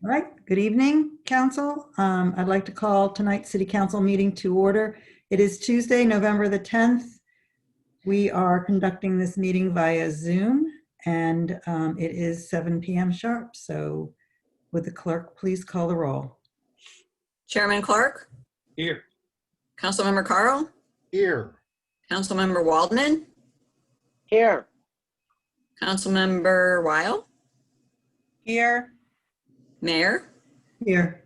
All right, good evening, Council. I'd like to call tonight's City Council meeting to order. It is Tuesday, November the 10th. We are conducting this meeting via Zoom, and it is 7 p.m. sharp. So would the clerk please call the roll? Chairman Clark? Here. Councilmember Carl? Here. Councilmember Waldman? Here. Councilmember Weil? Here. Mayor? Here.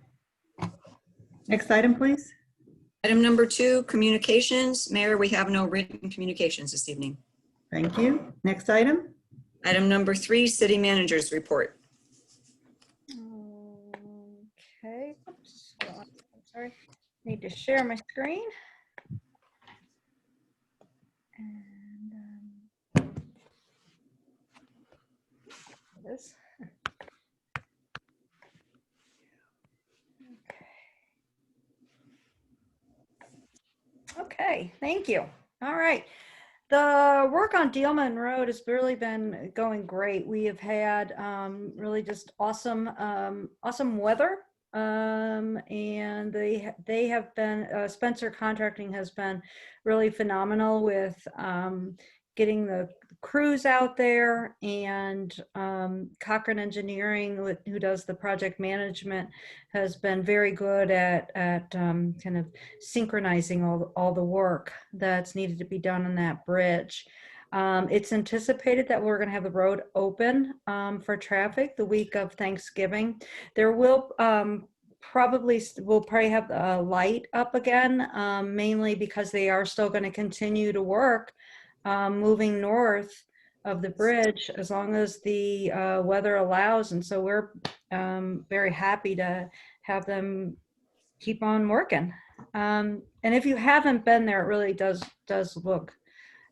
Next item, please. Item number 2, communications. Mayor, we have no written communications this evening. Thank you. Next item. Item number 3, city manager's report. Okay, oops, hold on, I'm sorry. Need to share my screen. And it is. Okay, thank you. All right. The work on Dealman Road has really been going great. We have had really just awesome, awesome weather. And they have been, Spencer Contracting has been really phenomenal with getting the crews out there, and Cochran Engineering, who does the project management, has been very good at kind of synchronizing all the work that's needed to be done on that bridge. It's anticipated that we're going to have the road open for traffic the week of Thanksgiving. There will we'll probably have a light up again, mainly because they are still going to continue to work moving north of the bridge as long as the weather allows. And so we're very happy to have them keep on working. And if you haven't been there, it really does look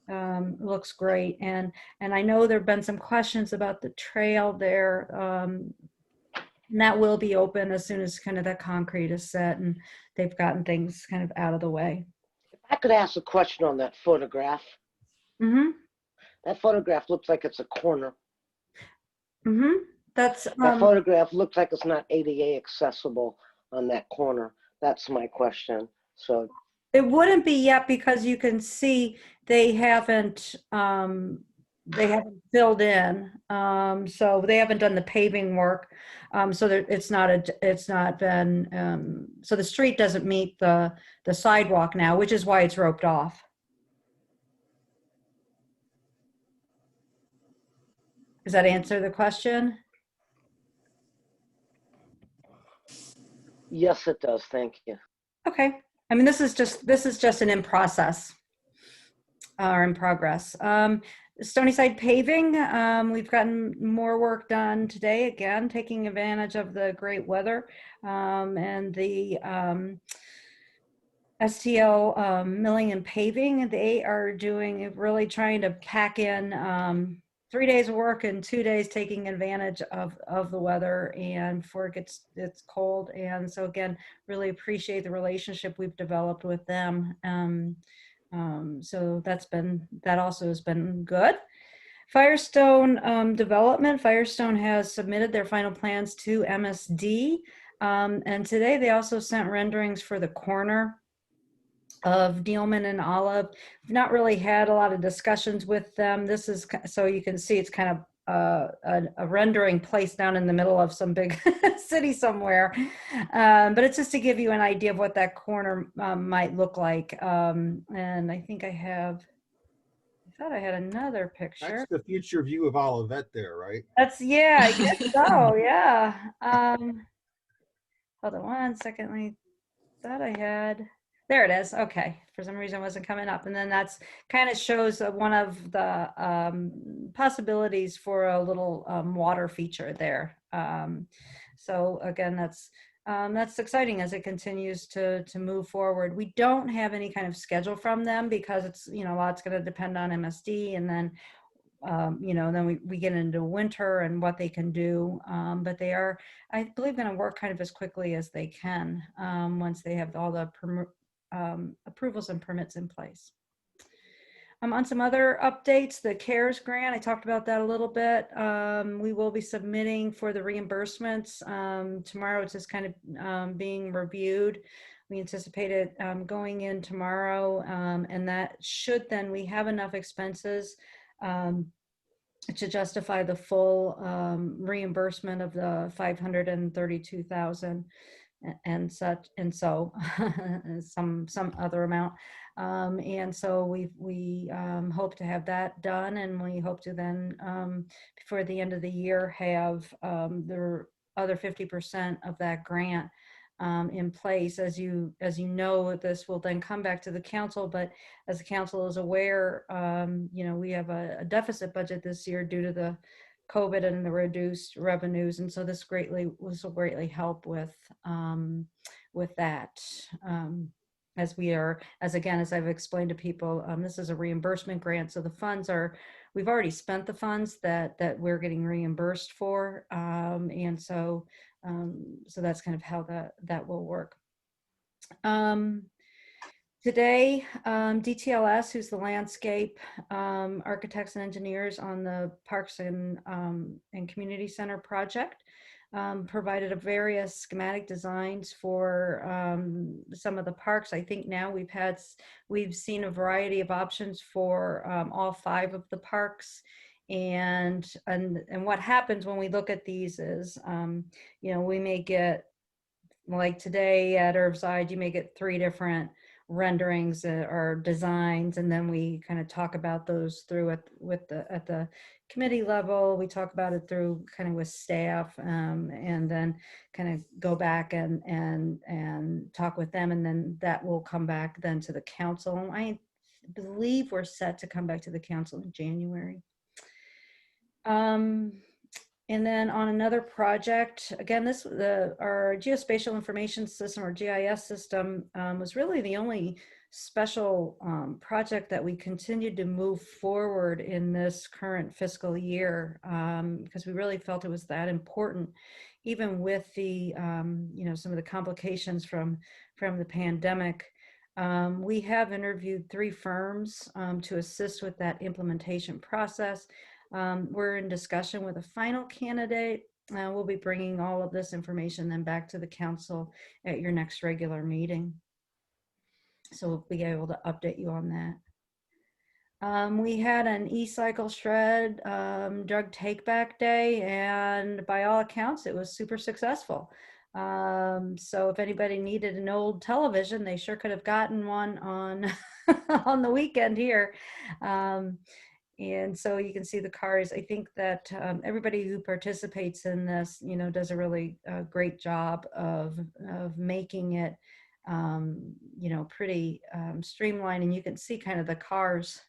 looks great. And I know there have been some questions about the trail there. And that will be open as soon as kind of the concrete is set and they've gotten things kind of out of the way. If I could ask a question on that photograph. Mm-hmm. That photograph looks like it's a corner. Mm-hmm. That photograph looks like it's not ADA accessible on that corner. That's my question. So it wouldn't be yet, because you can see they haven't filled in, so they haven't done the paving work, so it's not been so the street doesn't meet the sidewalk now, which is why it's roped off. Does that answer the question? yes, it does. Thank you. Okay. I mean, this is just an in process or in progress. Stony Side paving, we've gotten more work done today, again, taking advantage of the great weather, and the STL Milling and Paving. They are really trying to pack in 3 days of work in 2 days, taking advantage of the weather and before it's cold. And so again, really appreciate the relationship we've developed with them. So that also has been good. Firestone Development. Firestone has submitted their final plans to MSD. And today they also sent renderings for the corner of Dealman and Olive. Not really had a lot of discussions with them. This is, so you can see it's kind of a rendering placed down in the middle of some big city somewhere. But it's just to give you an idea of what that corner might look like. And I think I thought I had another picture. That's the future view of Olivet there, right? Yeah, I guess so, yeah. Hold on one second. I thought I had, there it is. Okay, for some reason it wasn't coming up. And then that's kind of shows one of the possibilities for a little water feature there. So again, that's exciting as it continues to move forward. We don't have any kind of schedule from them because it's, a lot's going to depend on MSD, and then then we get into winter and what they can do. But they are, I believe, going to work kind of as quickly as they can once they have all the approvals and permits in place. On some other updates, the CARES grant, I talked about that a little bit. We will be submitting for the reimbursements. Tomorrow it's just kind of being reviewed. We anticipate it going in tomorrow, and that should then, we have enough expenses to justify the full reimbursement of the 532,000 and such, and so some other amount. And so we hope to have that done, and we hope to then, before the end of the year, have the other 50% of that grant in place. As you know, this will then come back to the council, but as the council is aware, we have a deficit budget this year due to the COVID and the reduced revenues, and so this will greatly help with that. As I've explained to people, this is a reimbursement grant, so the funds we've already spent the funds that we're getting reimbursed for, and so that's kind of how that will work. Today, DTLS, who's the landscape architects and engineers on the Parks and Community Center project, provided various schematic designs for some of the parks. I think now we've seen a variety of options for all 5 of the parks. And what happens when we look at these is, we may get, like today at Irvside, you may get 3 different renderings or designs, and then we kind of talk about those through at the committee level. We talk about it through kind of with staff, and then kind of go back and talk with them, and then that will come back then to the council. I believe we're set to come back to the council in January. And then on another project, again, our geospatial information system, or GIS system, was really the only special project that we continued to move forward in this current fiscal year, because we really felt it was that important, even with the some of the complications from the pandemic. We have interviewed 3 firms to assist with that implementation process. We're in discussion with a final candidate. We'll be bringing all of this information then back to the council at your next regular meeting. So we'll be able to update you on that. We had an e-cycle shred drug take-back day, and by all accounts, it was super successful. So if anybody needed an old television, they sure could have gotten one on on the weekend here. And so you can see the cars. I think that everybody who participates in this, does a really great job of making it, pretty streamlined. And you can see kind of the cars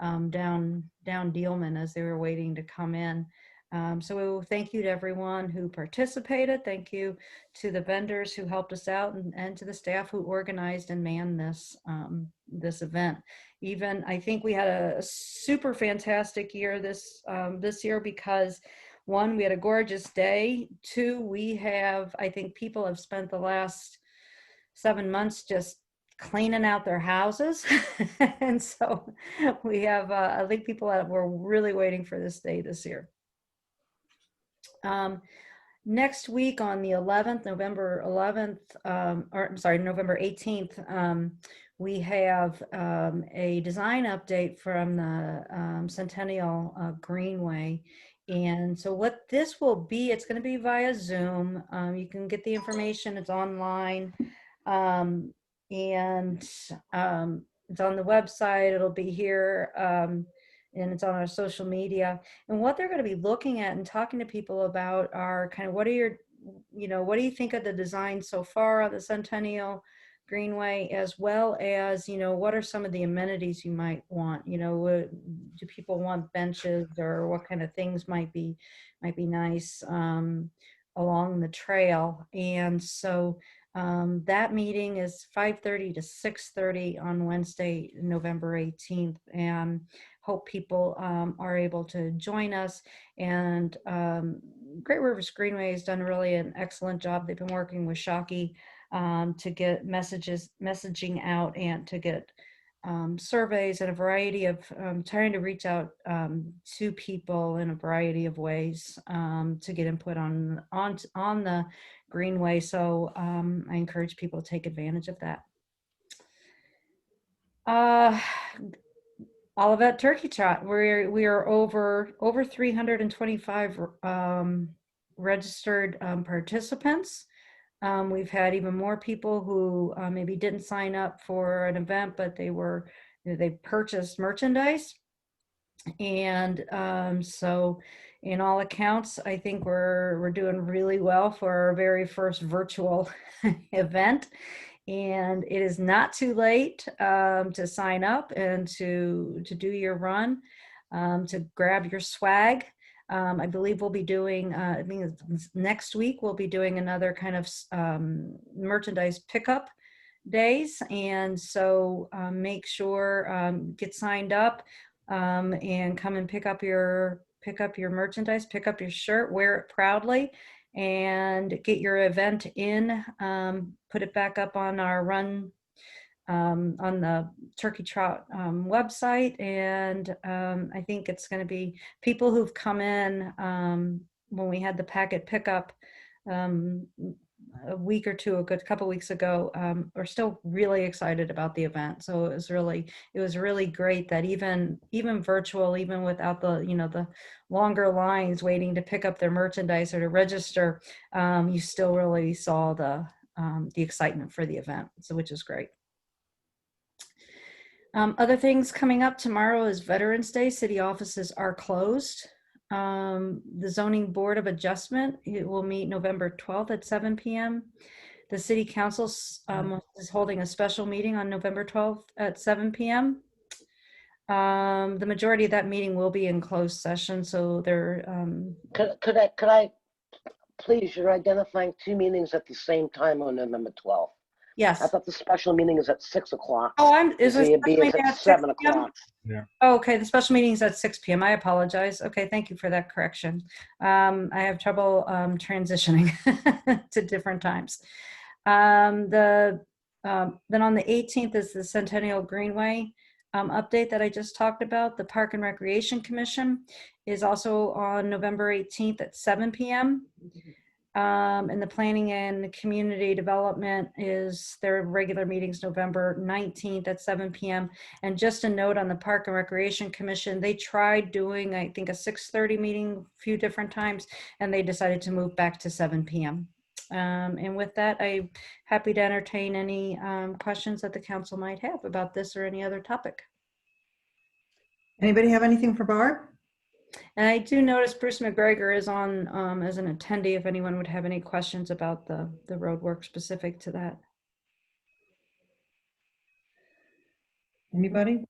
down Dealman as they were waiting to come in. So thank you to everyone who participated. Thank you to the vendors who helped us out, and to the staff who organized and manned this event. Even, I think we had a super fantastic year this year, because 1, we had a gorgeous day. 2, I think people have spent the last 7 months just cleaning out their houses. And so we have, I think people that were really waiting for this day this year. Next week on the 11th, November 18th, we have a design update from the Centennial Greenway. And so what this will be, it's going to be via Zoom. You can get the information, it's online, and it's on the website. It'll be here, and it's on our social media. And what they're going to be looking at and talking to people about are kind of, what do you think of the design so far on the Centennial Greenway, as well as, what are some of the amenities you might want? Do people want benches, or what kind of things might be nice along the trail? And so that meeting is 5:30 to 6:30 on Wednesday, November 18th, and hope people are able to join us. And Great Rivers Greenway has done really an excellent job. They've been working with Shockey to get messaging out, and to get surveys and a variety of trying to reach out to people in a variety of ways to get input on the Greenway. So I encourage people to take advantage of that. Olivet Turkey Trot. We are over 325 registered participants. We've had even more people who maybe didn't sign up for an event, but they purchased merchandise. And so in all accounts, I think we're doing really well for our very first virtual event. And it is not too late to sign up and to do your run, to grab your swag. I believe we'll be doing, I think it's next week, we'll be doing another kind of merchandise pickup days. And so make sure, get signed up and come and pick up your merchandise, pick up your shirt, wear it proudly, and get your event in, put it back up on our run, on the Turkey Trot website. And I think it's going to be people who've come in when we had the packet pickup a week or two ago, a couple weeks ago, are still really excited about the event. So it was really great that even virtual, even without the longer lines waiting to pick up their merchandise or to register, you still really saw the excitement for the event, so which is great. Other things coming up tomorrow is Veterans Day. City offices are closed. The Zoning Board of Adjustment, it will meet November 12th at 7 p.m. The City Council is holding a special meeting on November 12th at 7 p.m. The majority of that meeting will be in closed session, so they're Could I, please, you're identifying two meetings at the same time on November 12th. yes. I thought the special meeting is at 6 o'clock. Oh, is The this ZAB is at 7 o'clock. Oh, okay, the special meeting is at 6 p.m. I apologize. Okay, thank you for that correction. I have trouble transitioning to different times. Then on the 18th is the Centennial Greenway update that I just talked about. The Park and Recreation Commission is also on November 18th at 7 p.m. And the Planning and Community Development is their regular meetings November 19th at 7 p.m. And just a note on the Park and Recreation Commission, they tried doing, I think, a 6:30 meeting a few different times, and they decided to move back to 7 p.m. And with that, I'm happy to entertain any questions that the council might have about this or any other topic. Anybody have anything for Barb? And I do notice Bruce McGregor is on as an attendee if anyone would have any questions about the road work specific to that. Anybody?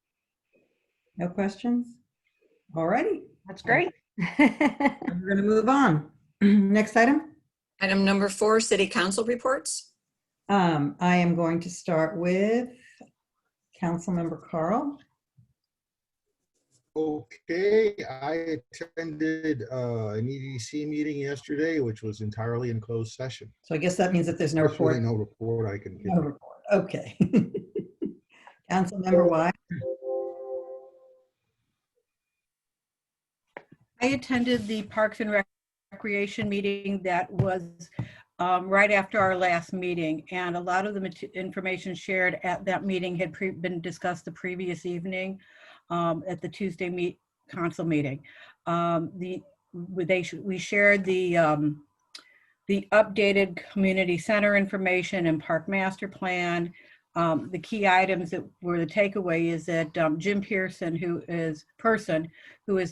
No questions? All righty. That's great. We're going to move on. Next item. Item number 4, City Council reports. I am going to start with Councilmember Carl. Okay, I attended an EDC meeting yesterday, which was entirely in closed session. So I guess that means that there's no There's really report. no report I can give. No report. Okay. Councilmember Wyatt. I attended the Parks and Recreation meeting that was right after our last meeting, and a lot of the information shared at that meeting had been discussed the previous evening at the Tuesday council meeting. We shared the updated community center information and park master plan. The key items that were the takeaway is that Jim Pearson, who is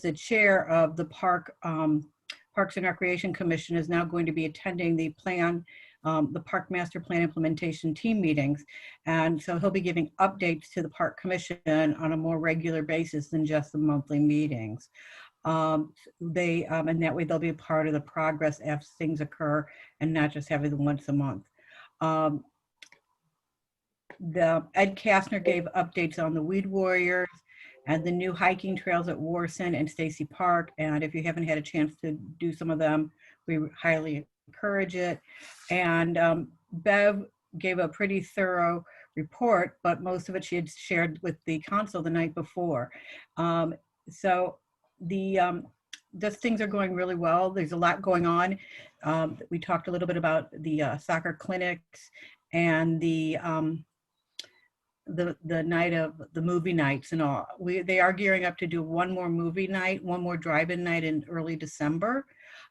the chair of the Parks and Recreation Commission, is now going to be attending the Park Master Plan implementation team meetings. And so he'll be giving updates to the Park Commission on a more regular basis than just the monthly meetings. And that way they'll be a part of the progress as things occur and not just having them once a month. Ed Kastner gave updates on the Weed Warriors and the new hiking trails at Warson and Stacy Park. And if you haven't had a chance to do some of them, we highly encourage it. And Bev gave a pretty thorough report, but most of it she had shared with the council the night before. So just things are going really well. There's a lot going on. We talked a little bit about the soccer clinics and the night of the movie nights and all. They are gearing up to do one more movie night, one more drive-in night in early December,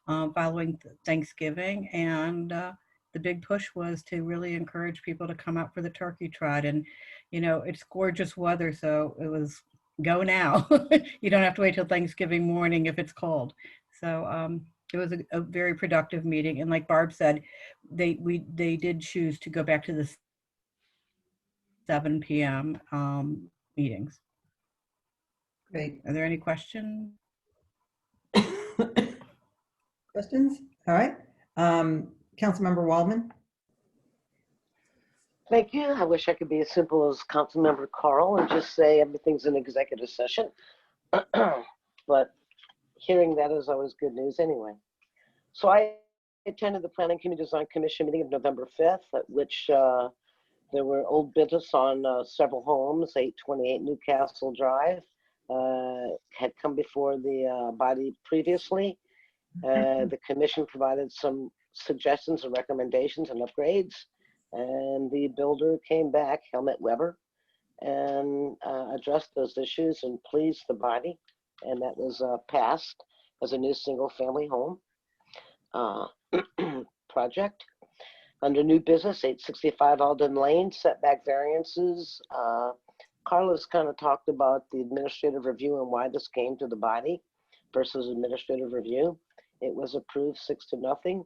following Thanksgiving. And the big push was to really encourage people to come out for the turkey trot. And, you know, it's gorgeous weather, so it was go now. You don't have to wait till Thanksgiving morning if it's cold. So it was a very productive meeting. And like Barb said, they did choose to go back to the 7 p.m. Meetings. Great. Are there any questions? Questions? All right. Councilmember Waldman? Thank you. I wish I could be as simple as Councilmember Carl and just say everything's an executive session. But hearing that is always good news anyway. So I attended the Planning Community Design Commission meeting of November 5th, at which there were old business on several homes. 828 Newcastle Drive had come before the body previously. The commission provided some suggestions and recommendations and upgrades. And the builder came back, Helmut Weber, and addressed those issues and pleased the body. And that was passed as a new single-family home project. Under new business, 865 Alden Lane, setback variances. Carlos kind of talked about the administrative review and why this came to the body versus administrative review. It was approved 6-0.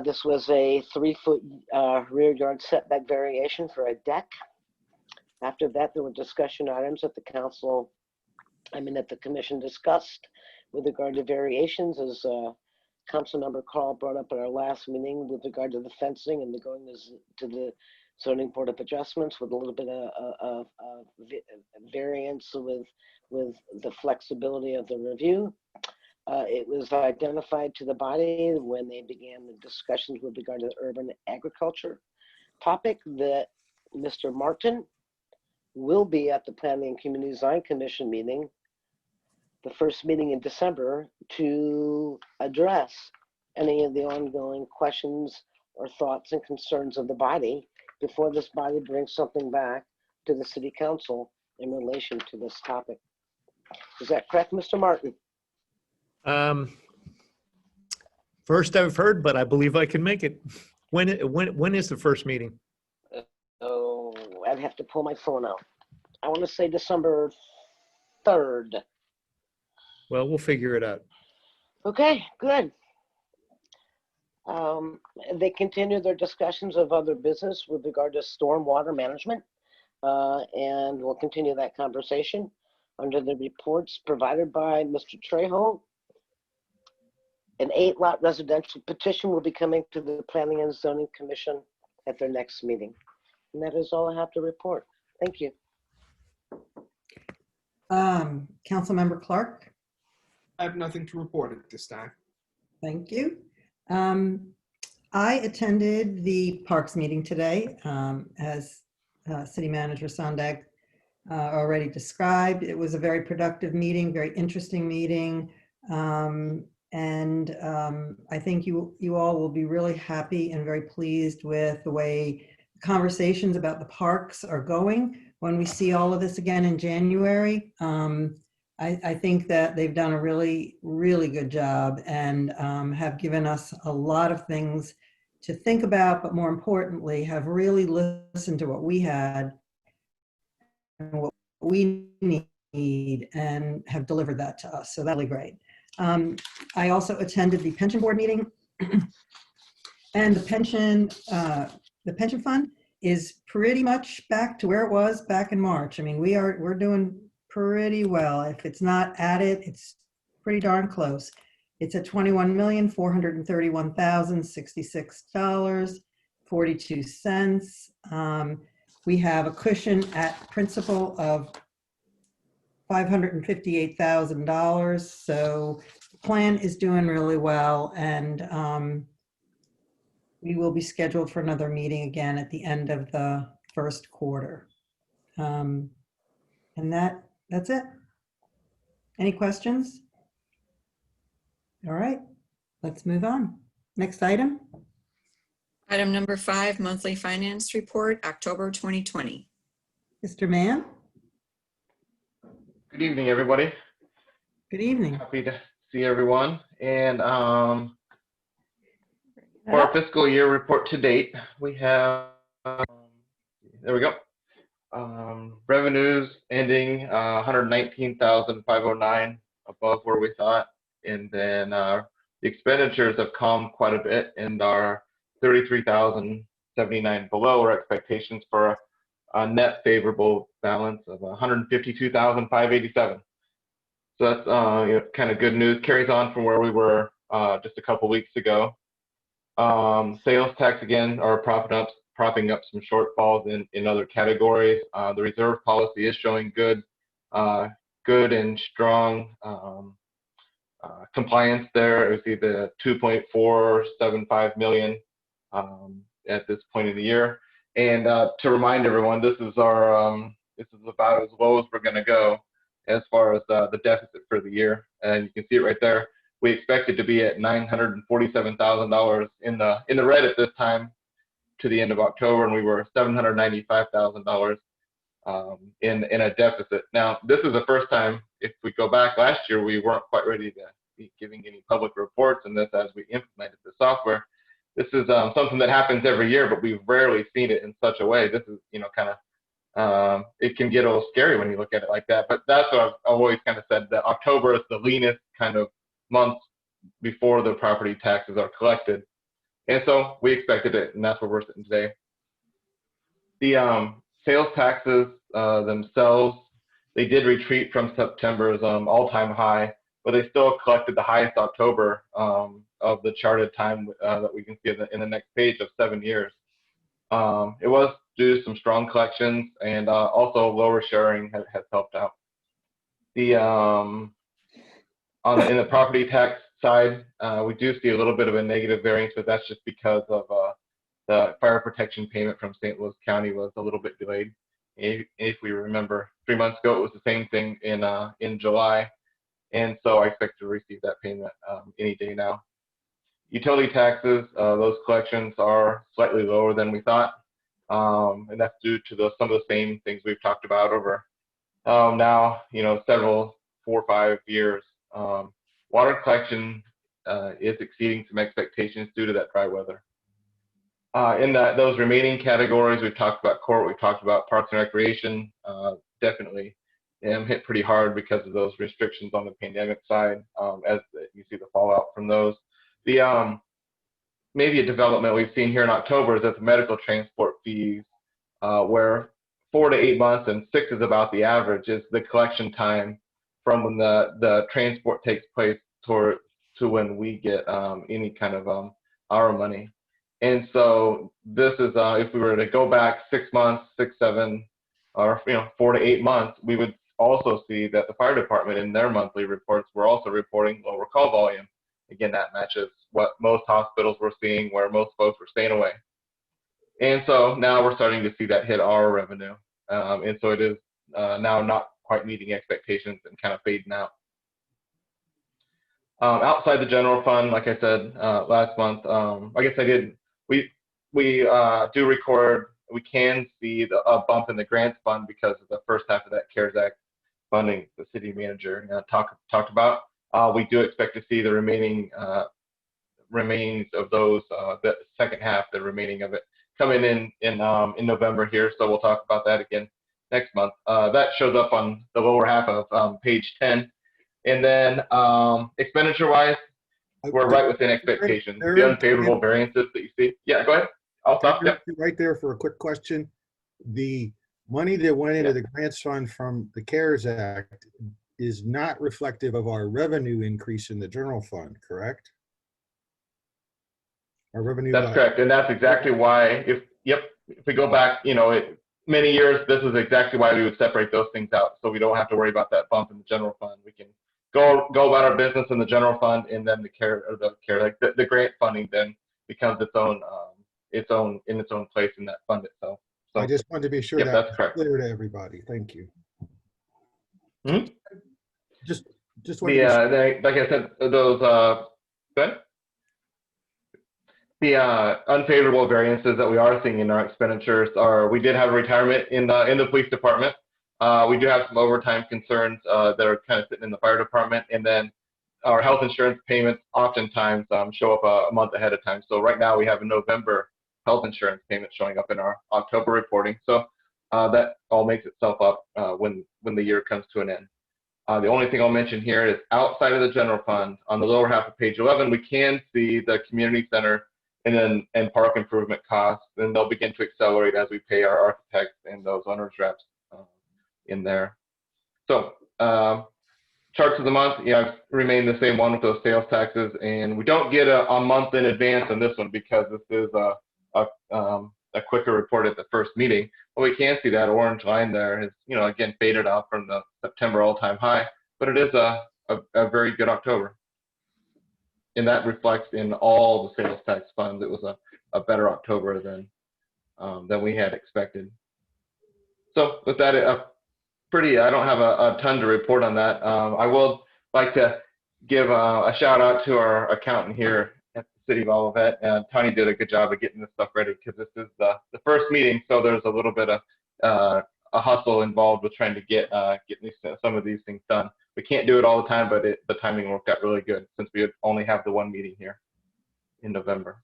This was a 3-foot rear yard setback variation for a deck. After that, there were discussion items that that the commission discussed with regard to variations, as Councilmember Carl brought up at our last meeting with regard to the fencing and going to the zoning board of adjustments with a little bit of variance with the flexibility of the review. It was identified to the body when they began the discussions with regard to the urban agriculture topic that Mr. Martin will be at the Planning and Community Design Commission meeting, the first meeting in December, to address any of the ongoing questions or thoughts and concerns of the body before this body brings something back to the city council in relation to this topic. Is that correct, Mr. Martin? First I've heard, but I believe I can make it. When is the first meeting? Oh, I'd have to pull my phone out. I want to say December 3rd. Well, we'll figure it out. Okay, good. They continue their discussions of other business with regard to stormwater management, and we'll continue that conversation under the reports provided by Mr. Trejo. An 8-lot residential petition will be coming to the Planning and Zoning Commission at their next meeting. And that is all I have to report. Thank you. Councilmember Clark? I have nothing to report at this time. Thank you. I attended the Parks meeting today, as City Manager Sondag already described. It was a very productive meeting, very interesting meeting. I think you all will be really happy and very pleased with the way conversations about the parks are going when we see all of this again in January. I think that they've done a really, really good job and have given us a lot of things to think about, but more importantly, have really listened to what we had and what we need and have delivered that to us. So that's really great. I also attended the pension board meeting, and the pension fund is pretty much back to where it was back in March. I mean, we're doing pretty well. If it's not at it, it's pretty darn close. It's at $21,431,066.42. We have a cushion at principal of $558,000. So the plan is doing really well, and we will be scheduled for another meeting again at the end of the first quarter. And that's it. Any questions? All right, let's move on. Next item. Item number 5, monthly finance report, October 2020. Mr. Mann, Good evening, everybody. good evening. Happy to see everyone. And for our fiscal year report to date, we have, there we go. Revenues ending 119,509 above where we thought. And then the expenditures have calmed quite a bit and are 33,079 below our expectations for a net favorable balance of 152,587. So that's kind of good news. Carries on from where we were just a couple weeks ago. Sales tax again are propping up some shortfalls in other categories. The reserve policy is showing good and strong compliance there. We see the 2.475 million at this point in the year. And to remind everyone, this is about as low as we're going to go as far as the deficit for the year. And you can see it right there. We expected to be at $947,000 in the red at this time to the end of October, and we were $795,000 in a deficit. Now, this is the first time, if we go back last year, we weren't quite ready to be giving any public reports on this as we implemented the software. This is something that happens every year, but we've rarely seen it in such a way. This is, kind of, it can get a little scary when you look at it like that. But that's what I've always kind of said, that October is the leanest kind of month before the property taxes are collected. And so we expected it, and that's where we're sitting today. The sales taxes themselves, they did retreat from September's all-time high, but they still collected the highest October of the charted time that we can see in the next page of 7 years. It was due to some strong collections, and also lower sharing has helped out. In the property tax side, we do see a little bit of a negative variance, but that's just because of the fire protection payment from St. Louis County was a little bit delayed. If we remember, 3 months ago, it was the same thing in July. And so I expect to receive that payment any day now. Utility taxes, those collections are slightly lower than we thought. And that's due to some of the same things we've talked about over now, 4 or 5 years. Water collection is exceeding some expectations due to that dry weather. In those remaining categories, we've talked about court, we've talked about parks and recreation, definitely hit pretty hard because of those restrictions on the pandemic side, as you see the fallout from those. Maybe a development we've seen here in October is that the medical transport fees, where 4 to 8 months and 6 is about the average, is the collection time from when the transport takes place to when we get any kind of our money. And so this is, if we were to go back 6 months, 6, 7, or 4 to 8 months, we would also see that the fire department in their monthly reports were also reporting lower call volume. Again, that matches what most hospitals were seeing, where most folks were staying away. And so now we're starting to see that hit our revenue. And so it is now not quite meeting expectations and kind of fading out. Outside the general fund, like I said last month, I guess I did. We do record. We can see a bump in the grants fund because of the first half of that CARES Act funding the city manager talked about. We do expect to see the remains of those, the second half, the remaining of it, coming in November here. So we'll talk about that again next month. That shows up on the lower half of page 10. And then expenditure-wise, we're right within expectations. The unfavorable variances that you see. Yeah, go ahead. I'll stop. Yep. Right there for a quick question. The money that went into the grants fund from the CARES Act is not reflective of our revenue increase in the general fund, correct? Our revenue. That's correct, and that's exactly why. If we go back, many years, this is exactly why we would separate those things out, so we don't have to worry about that bump in the general fund. We can go about our business in the general fund, and then the grant funding then becomes its own place in that fund itself. So, I just wanted to be sure yep, that that's was correct. clear to everybody. Thank you. Hmm? Just wanted to be sure. Like I said, those, good. The unfavorable variances that we are seeing in our expenditures are, we did have a retirement in the police department. We do have some overtime concerns that are kind of sitting in the fire department, and then our health insurance payments oftentimes show up a month ahead of time. So right now we have a November health insurance payment showing up in our October reporting. So that all makes itself up when the year comes to an end. The only thing I'll mention here is outside of the general fund, on the lower half of page 11, we can see the community center and park improvement costs, and they'll begin to accelerate as we pay our architects and those owners reps in there. So charts of the month, yeah, remain the same one with those sales taxes, and we don't get a month in advance on this one because this is a quicker report at the first meeting. But we can see that orange line there is, again, faded out from the September all-time high, but it is a very good October. And that reflects in all the sales tax funds. It was a better October than we had expected. So with that, I don't have a ton to report on that. I will like to give a shout out to our accountant here at the City of Olivet. Tony did a good job of getting this stuff ready because this is the first meeting, so there's a little bit of a hustle involved with trying to get some of these things done. We can't do it all the time, but the timing worked out really good since we only have the one meeting here in November.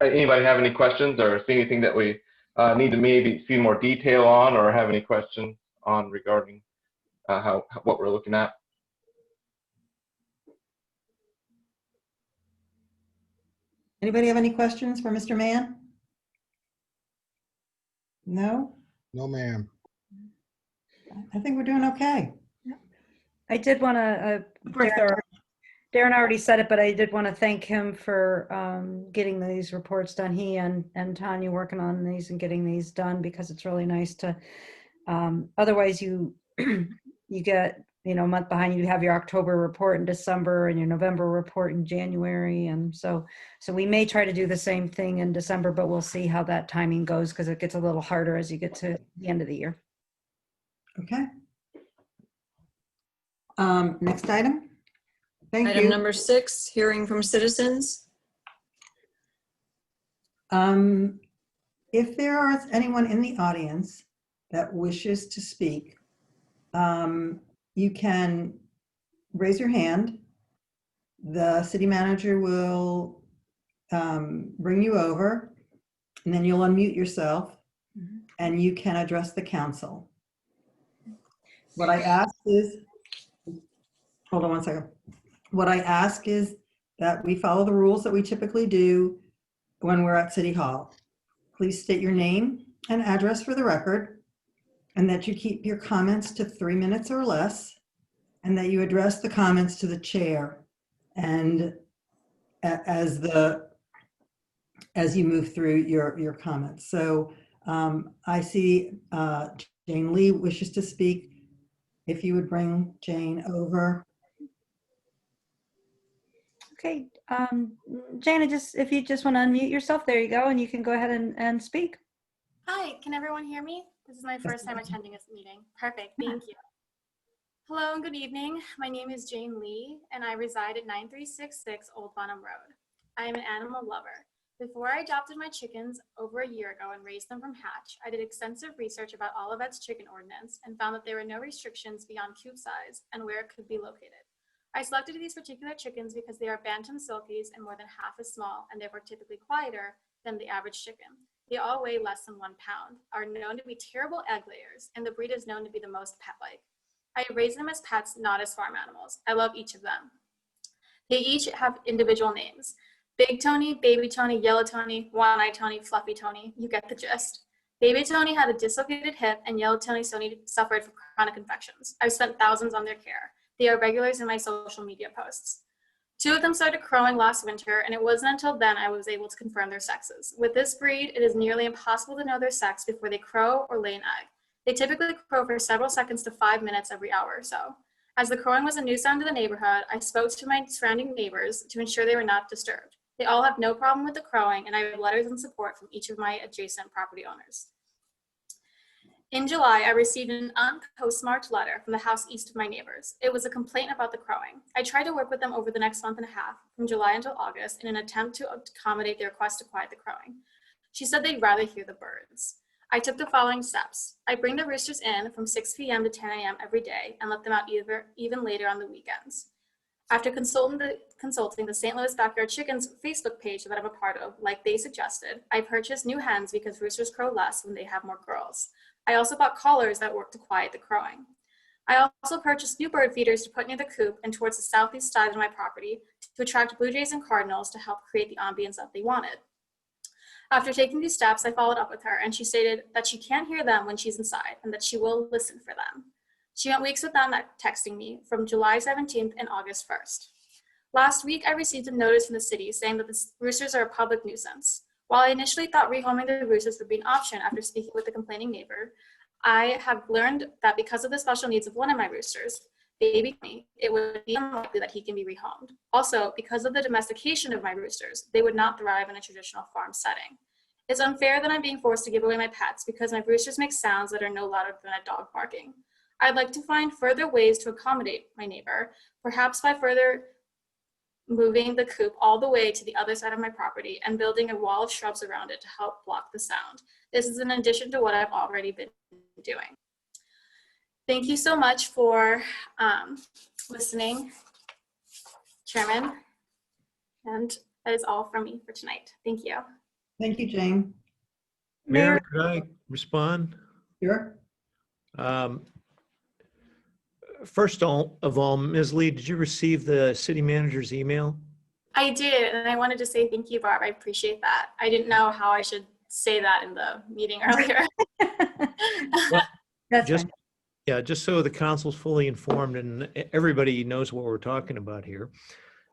Anybody have any questions or see anything that we need to maybe see more detail on, or have any questions on regarding what we're looking at? Anybody have any questions for Mr. Mann? No? No, ma'am. I think we're doing okay. I did want to, Darren already said it, but I did want to thank him for getting these reports done. He and Tanya working on these and getting these done, because it's really nice to, otherwise you get, a month behind. You have your October report in December and your November report in January. And so we may try to do the same thing in December, but we'll see how that timing goes, because it gets a little harder as you get to the end of the year. Okay. Next item. Thank Item you. number 6, hearing from citizens. If there is anyone in the audience that wishes to speak, you can raise your hand. The city manager will bring you over, and then you'll unmute yourself, and you can address the council. What I ask is, hold on one second. What I ask is that we follow the rules that we typically do when we're at City Hall. Please state your name and address for the record, and that you keep your comments to 3 minutes or less, and that you address the comments to the chair and as you move through your comments. So I see Jane Lee wishes to speak. If you would bring Jane over. Okay, Jana, if you just want to unmute yourself, there you go, and you can go ahead and speak. Hi, can everyone hear me? This is my first time attending this meeting. Perfect, thank you. Hello and good evening. My name is Jane Lee, and I reside at 9366 Old Bonham Road. I am an animal lover. Before I adopted my chickens over a year ago and raised them from hatch, I did extensive research about Olivet's chicken ordinance and found that there were no restrictions beyond coop size and where it could be located. I selected these particular chickens because they are Bantam Silkies and more than half as small, and therefore typically quieter than the average chicken. They all weigh less than 1 pound, are known to be terrible egg layers, and the breed is known to be the most pet-like. I raise them as pets, not as farm animals. I love each of them. They each have individual names. Big Tony, Baby Tony, Yellow Tony, One-Eye Tony, Fluffy Tony, you get the gist. Baby Tony had a dislocated hip, and Yellow Tony suffered from chronic infections. I've spent thousands on their care. They are regulars in my social media posts. 2 of them started crowing last winter, and it wasn't until then I was able to confirm their sexes. With this breed, it is nearly impossible to know their sex before they crow or lay an egg. They typically crow for several seconds to 5 minutes every hour or so. As the crowing was a new sound to the neighborhood, I spoke to my surrounding neighbors to ensure they were not disturbed. They all have no problem with the crowing, and I have letters and support from each of my adjacent property owners. In July, I received an unpostmarked letter from the house east of my neighbors. It was a complaint about the crowing. I tried to work with them over the next month and a half, from July until August, in an attempt to accommodate their request to quiet the crowing. She said they'd rather hear the birds. I took the following steps. I bring the roosters in from 6 p.m. to 10 a.m. every day and let them out even later on the weekends. After consulting the St. Louis Backyard Chickens Facebook page that I'm a part of, like they suggested, I purchased new hens because roosters crow less when they have more girls. I also bought collars that work to quiet the crowing. I also purchased new bird feeders to put near the coop and towards the southeast side of my property to attract blue jays and cardinals to help create the ambience that they wanted. After taking these steps, I followed up with her, and she stated that she can't hear them when she's inside and that she will listen for them. She went weeks without texting me from July 17th and August 1st. Last week, I received a notice from the city saying that the roosters are a public nuisance. While I initially thought rehoming the roosters would be an option after speaking with the complaining neighbor, I have learned that because of the special needs of one of my roosters, baby me, it would be unlikely that he can be rehomed. Also, because of the domestication of my roosters, they would not thrive in a traditional farm setting. It's unfair that I'm being forced to give away my pets because my roosters make sounds that are no louder than a dog barking. I'd like to find further ways to accommodate my neighbor, perhaps by further moving the coop all the way to the other side of my property and building a wall of shrubs around it to help block the sound. This is in addition to what I've already been doing. Thank you so much for listening, Chairman. And that is all from me for tonight. Thank you. Thank you, Jane. Mayor, could I respond? Sure. First of all, Ms. Lee, did you receive the city manager's email? I did, and I wanted to say thank you, Barb. I appreciate that. I didn't know how I should say that in the meeting earlier. That's Just fine. Yeah, just so the council's fully informed and everybody knows what we're talking about here.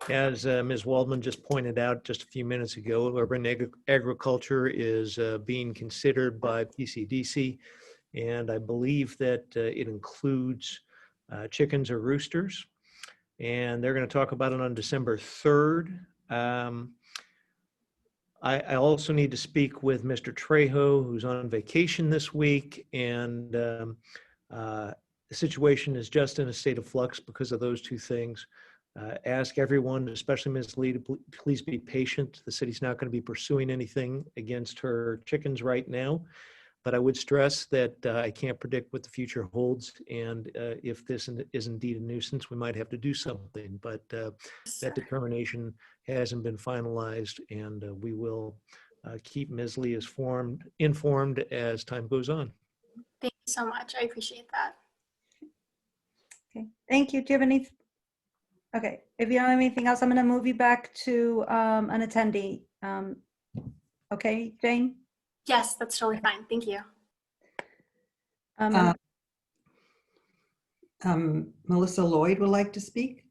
As Ms. Waldman just pointed out just a few minutes ago, urban agriculture is being considered by PCDC, and I believe that it includes chickens or roosters, and they're going to talk about it on December 3rd. I also need to speak with Mr. Trejo, who's on vacation this week, and the situation is just in a state of flux because of those two things. Ask everyone, especially Ms. Lee, to please be patient. The city's not going to be pursuing anything against her chickens right now, but I would stress that I can't predict what the future holds, and if this is indeed a nuisance, we might have to do something, but that determination hasn't been finalized, and we will keep Ms. Lee informed as time goes on. Thank you so much. I appreciate that. Okay, thank you. Do you have any? Okay, if you don't have anything else, I'm going to move you back to an attendee. Okay, Jane? Yes, that's totally fine. Thank you. Melissa Lloyd would like to speak.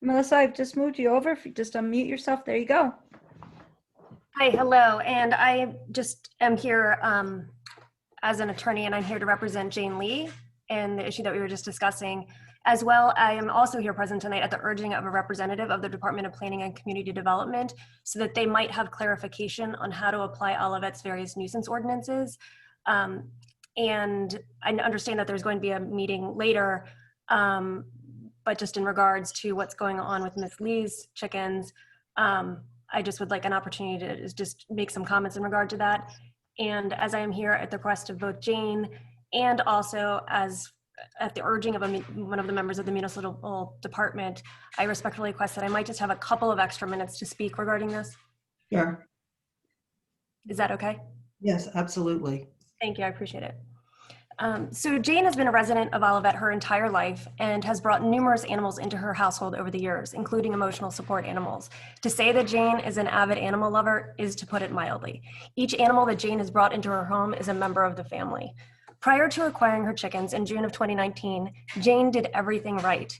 Melissa, I've just moved you over. If you just unmute yourself, there you go. Hi, hello, and I just am here as an attorney, and I'm here to represent Jane Lee and the issue that we were just discussing. As well, I am also here present tonight at the urging of a representative of the Department of Planning and Community Development so that they might have clarification on how to apply Olivet's various nuisance ordinances. And I understand that there's going to be a meeting later, but just in regards to what's going on with Ms. Lee's chickens, I just would like an opportunity to just make some comments in regard to that. And as I am here at the request of both Jane and also as at the urging of one of the members of the municipal department, I respectfully request that I might just have a couple of extra minutes to speak regarding this. Sure. Is that okay? Yes, absolutely. Thank you, I appreciate it. So Jane has been a resident of Olivet her entire life and has brought numerous animals into her household over the years, including emotional support animals. To say that Jane is an avid animal lover is to put it mildly. Each animal that Jane has brought into her home is a member of the family. Prior to acquiring her chickens in June of 2019, Jane did everything right,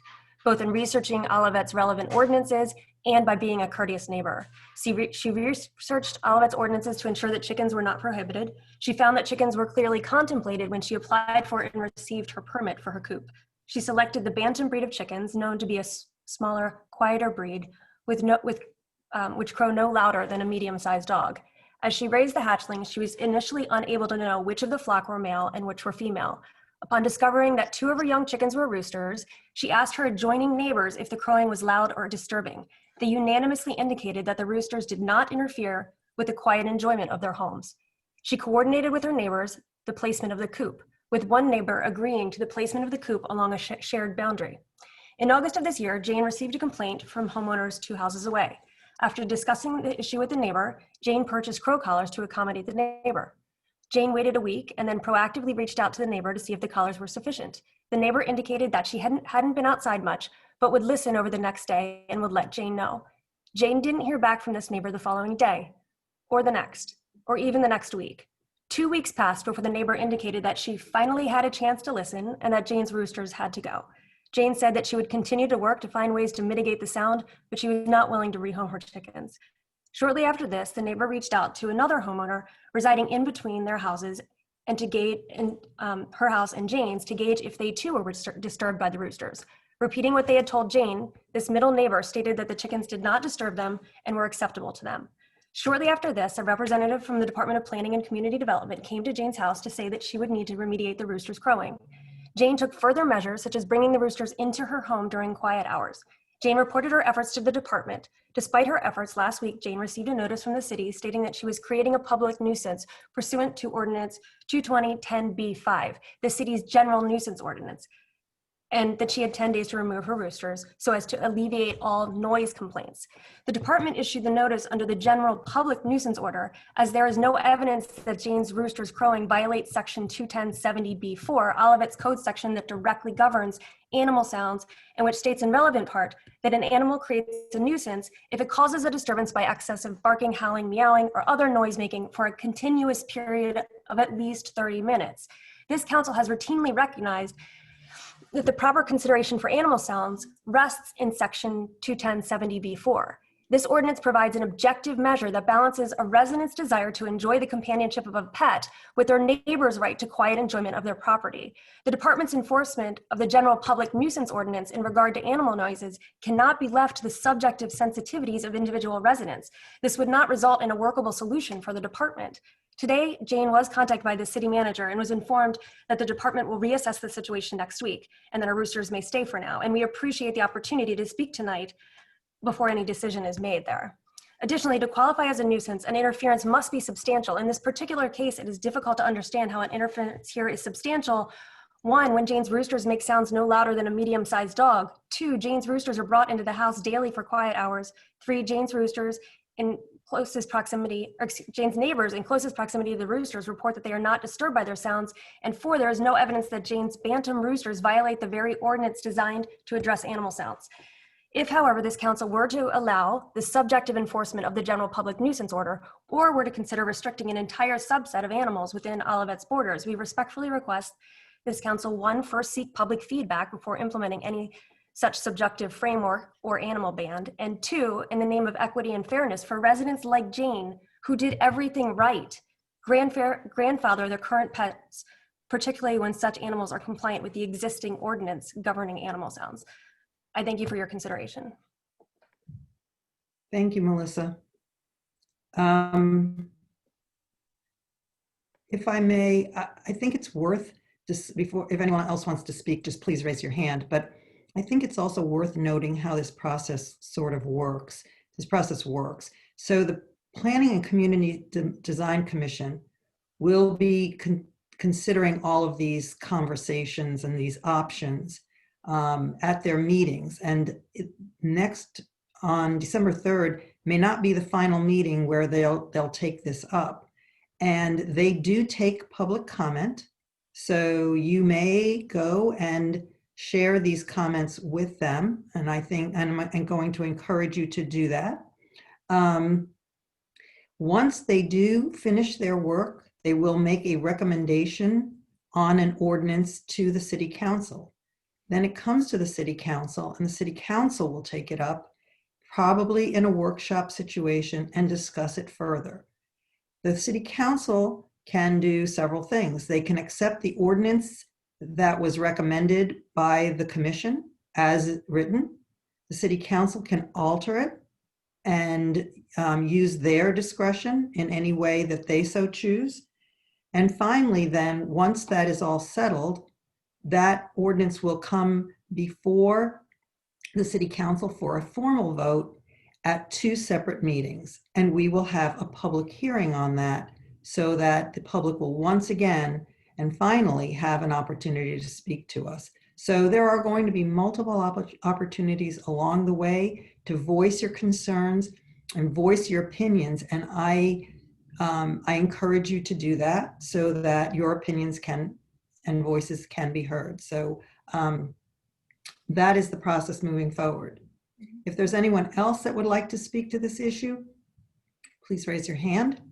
both in researching Olivet's relevant ordinances and by being a courteous neighbor. She researched Olivet's ordinances to ensure that chickens were not prohibited. She found that chickens were clearly contemplated when she applied for and received her permit for her coop. She selected the Bantam breed of chickens, known to be a smaller, quieter breed, which crow no louder than a medium-sized dog. As she raised the hatchlings, she was initially unable to know which of the flock were male and which were female. Upon discovering that 2 of her young chickens were roosters, she asked her adjoining neighbors if the crowing was loud or disturbing. They unanimously indicated that the roosters did not interfere with the quiet enjoyment of their homes. She coordinated with her neighbors the placement of the coop, with one neighbor agreeing to the placement of the coop along a shared boundary. In August of this year, Jane received a complaint from homeowners 2 houses away. After discussing the issue with the neighbor, Jane purchased crow collars to accommodate the neighbor. Jane waited a week and then proactively reached out to the neighbor to see if the collars were sufficient. The neighbor indicated that she hadn't been outside much, but would listen over the next day and would let Jane know. Jane didn't hear back from this neighbor the following day, or the next, or even the next week. 2 weeks passed before the neighbor indicated that she finally had a chance to listen and that Jane's roosters had to go. Jane said that she would continue to work to find ways to mitigate the sound, but she was not willing to rehome her chickens. Shortly after this, the neighbor reached out to another homeowner residing in between their houses and to gauge her house and Jane's to gauge if they too were disturbed by the roosters. Repeating what they had told Jane, this middle neighbor stated that the chickens did not disturb them and were acceptable to them. Shortly after this, a representative from the Department of Planning and Community Development came to Jane's house to say that she would need to remediate the roosters' crowing. Jane took further measures, such as bringing the roosters into her home during quiet hours. Jane reported her efforts to the department. Despite her efforts, last week, Jane received a notice from the city stating that she was creating a public nuisance pursuant to Ordinance 220-10B5, the city's general nuisance ordinance, and that she had 10 days to remove her roosters so as to alleviate all noise complaints. The department issued the notice under the general public nuisance order, as there is no evidence that Jane's roosters crowing violates section 210-70B4, Olivet's code section that directly governs animal sounds, and which states in relevant part that an animal creates a nuisance if it causes a disturbance by excessive barking, howling, meowing, or other noise making for a continuous period of at least 30 minutes. This council has routinely recognized that the proper consideration for animal sounds rests in section 210-70B4. This ordinance provides an objective measure that balances a resident's desire to enjoy the companionship of a pet with their neighbor's right to quiet enjoyment of their property. The department's enforcement of the general public nuisance ordinance in regard to animal noises cannot be left to the subjective sensitivities of individual residents. This would not result in a workable solution for the department. Today, Jane was contacted by the city manager and was informed that the department will reassess the situation next week and that our roosters may stay for now. And we appreciate the opportunity to speak tonight before any decision is made there. Additionally, to qualify as a nuisance, an interference must be substantial. In this particular case, it is difficult to understand how an interference here is substantial. 1, when Jane's roosters make sounds no louder than a medium-sized dog. 2, Jane's roosters are brought into the house daily for quiet hours. 3, Jane's roosters in closest proximity, or Jane's neighbors in closest proximity to the roosters report that they are not disturbed by their sounds. And 4, there is no evidence that Jane's bantam roosters violate the very ordinance designed to address animal sounds. If, however, this council were to allow the subjective enforcement of the general public nuisance order, or were to consider restricting an entire subset of animals within Olivet's borders, we respectfully request this council, 1, first seek public feedback before implementing any such subjective framework or animal ban, and 2, in the name of equity and fairness for residents like Jane, who did everything right, grandfather their current pets, particularly when such animals are compliant with the existing ordinance governing animal sounds. I thank you for your consideration. Thank you, Melissa. If I may, I think it's worth, just before, if anyone else wants to speak, just please raise your hand. But I think it's also worth noting how this process sort of works. This process works. So the Planning and Community Design Commission will be considering all of these conversations and these options at their meetings. And next on December 3rd may not be the final meeting where they'll take this up. And they do take public comment. So you may go and share these comments with them. And I think, and I'm going to encourage you to do that. Once they do finish their work, they will make a recommendation on an ordinance to the city council. Then it comes to the city council, and the city council will take it up, probably in a workshop situation, and discuss it further. The city council can do several things. They can accept the ordinance that was recommended by the commission as written. The city council can alter it and use their discretion in any way that they so choose. And finally, then, once that is all settled, that ordinance will come before the city council for a formal vote at 2 separate meetings. And we will have a public hearing on that so that the public will once again and finally have an opportunity to speak to us. So there are going to be multiple opportunities along the way to voice your concerns and voice your opinions. And I encourage you to do that so that your opinions and voices can be heard. So that is the process moving forward. If there's anyone else that would like to speak to this issue, please raise your hand.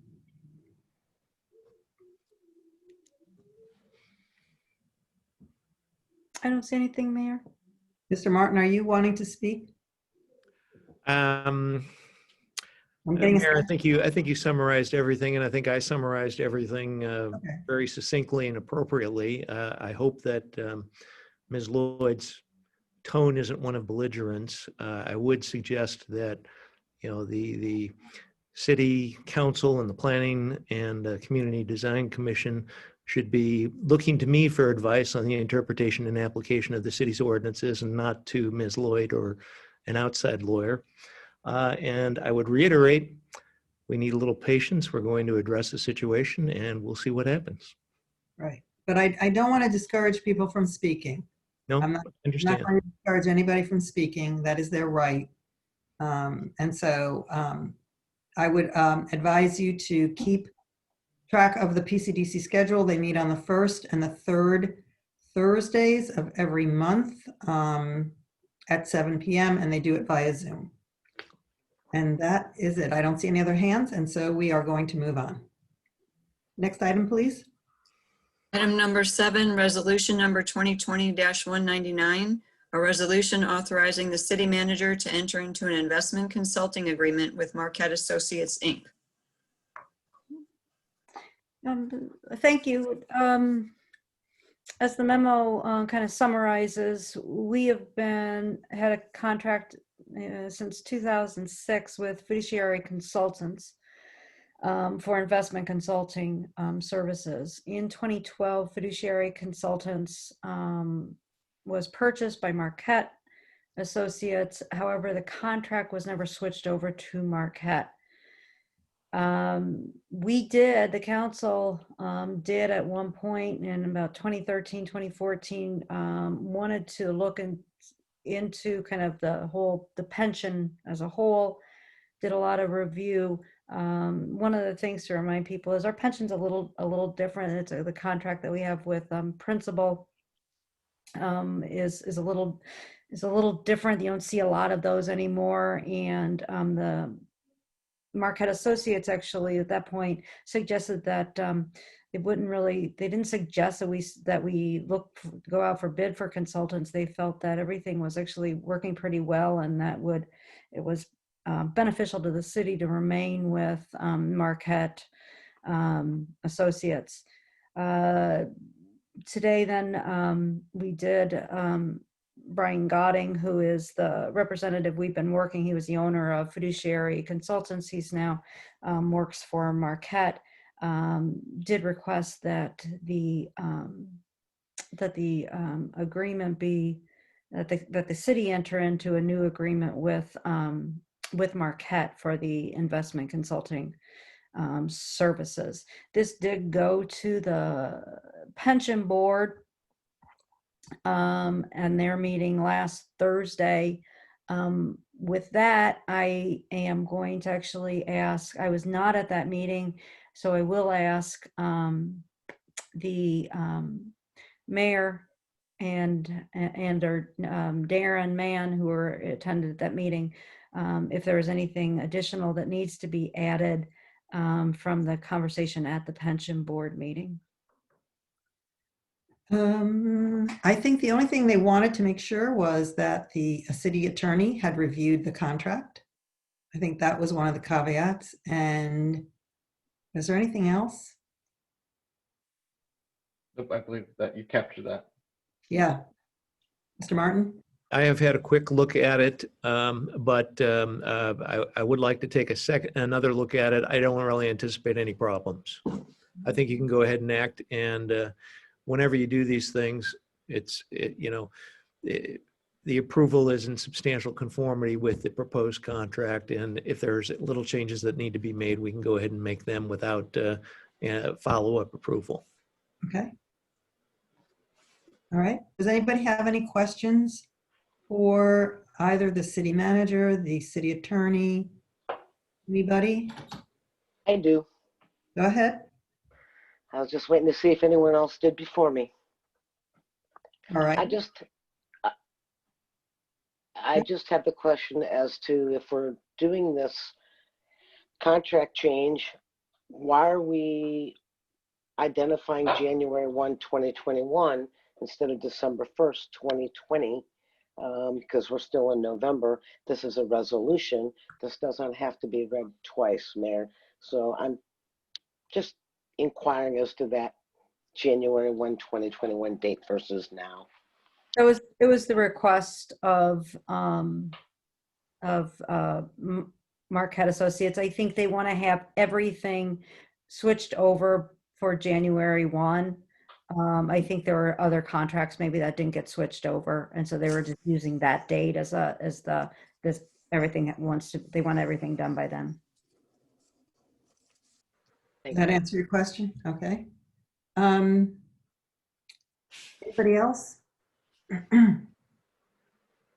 I don't see anything, Mayor. Mr. Martin, are you wanting to speak? Um, I'm getting a Mayor, sense- I think you summarized everything, and I think I summarized everything Okay. very succinctly and appropriately. I hope that Ms. Lloyd's tone isn't one of belligerence. I would suggest that, you know, the city council and the planning and community design commission should be looking to me for advice on the interpretation and application of the city's ordinances, and not to Ms. Lloyd or an outside lawyer. And I would reiterate, we need a little patience. We're going to address the situation and we'll see what happens. Right. But I don't want to discourage people from speaking. No, I'm I not understand. going to discourage anybody from speaking. That is their right. And so I would advise you to keep track of the PCDC schedule. They meet on the 1st and the 3rd Thursdays of every month at 7 p.m. and they do it via Zoom. And that is it. I don't see any other hands, and so we are going to move on. Next item, please. Item number 7, resolution number 2020-199, a resolution authorizing the city manager to enter into an investment consulting agreement with Marquette Associates, Inc. Thank you. As the memo kind of summarizes, we have had a contract since 2006 with Fiduciary Consultants for investment consulting services. In 2012, Fiduciary Consultants was purchased by Marquette Associates. However, the contract was never switched over to Marquette. The council did at one point in about 2013, 2014, wanted to look into kind of the pension as a whole, did a lot of review. One of the things to remind people is our pension's a little different. It's the contract that we have with Principal is a little different. You don't see a lot of those anymore, and the Marquette Associates actually at that point suggested that they didn't suggest that we go out for bid for consultants. They felt that everything was actually working pretty well, and that it was beneficial to the city to remain with Marquette Associates. Today then we did Brian Godding, who is the representative we've been working. He was the owner of Fiduciary Consultants. He's now works for Marquette. Did request that the agreement be that the city enter into a new agreement with Marquette for the investment consulting services. This did go to the pension board. And their meeting last Thursday. With that, I am going to actually ask, I was not at that meeting, so I will ask the mayor and Darren Mann, who attended that meeting, if there is anything additional that needs to be added from the conversation at the pension board meeting. I think the only thing they wanted to make sure was that the city attorney had reviewed the contract. I think that was one of the caveats. And is there anything else? Nope, I believe that you captured that. Yeah. Mr. Martin? I have had a quick look at it, but I would like to take another look at it. I don't really anticipate any problems. I think you can go ahead and act, and whenever you do these things, the approval is in substantial conformity with the proposed contract, and if there's little changes that need to be made, we can go ahead and make them without follow-up approval. Okay. All right. Does anybody have any questions for either the city manager, the city attorney, anybody? I do. Go ahead. I was just waiting to see if anyone else did before me. All right. I just have the question as to if we're doing this contract change, why are we identifying January 1, 2021 instead of December 1st, 2020? Because we're still in November. This is a resolution. This doesn't have to be read twice, Mayor. So I'm just inquiring as to that January 1, 2021 date versus now. It was the request of Marquette Associates. I think they want to have everything switched over for January 1. I think there were other contracts maybe that didn't get switched over, and so they were just using that date as everything they want everything done by then. Does that answer your question? Okay. Anybody else? All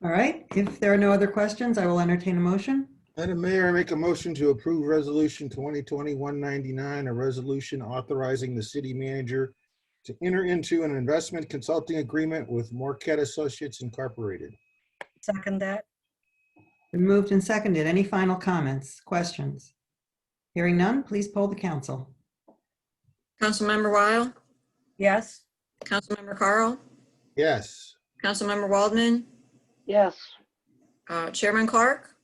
right. If there are no other questions, I will entertain a motion. Madam Mayor, I make a motion to approve Resolution 2020-199, a resolution authorizing the city manager to enter into an investment consulting agreement with Marquette Associates Incorporated. Second that. Been moved and seconded. Any final comments, questions? Hearing none, please poll the council. Councilmember Weil, Yes. Councilmember Carl, Yes. Councilmember Waldman, Yes. Chairman Clark,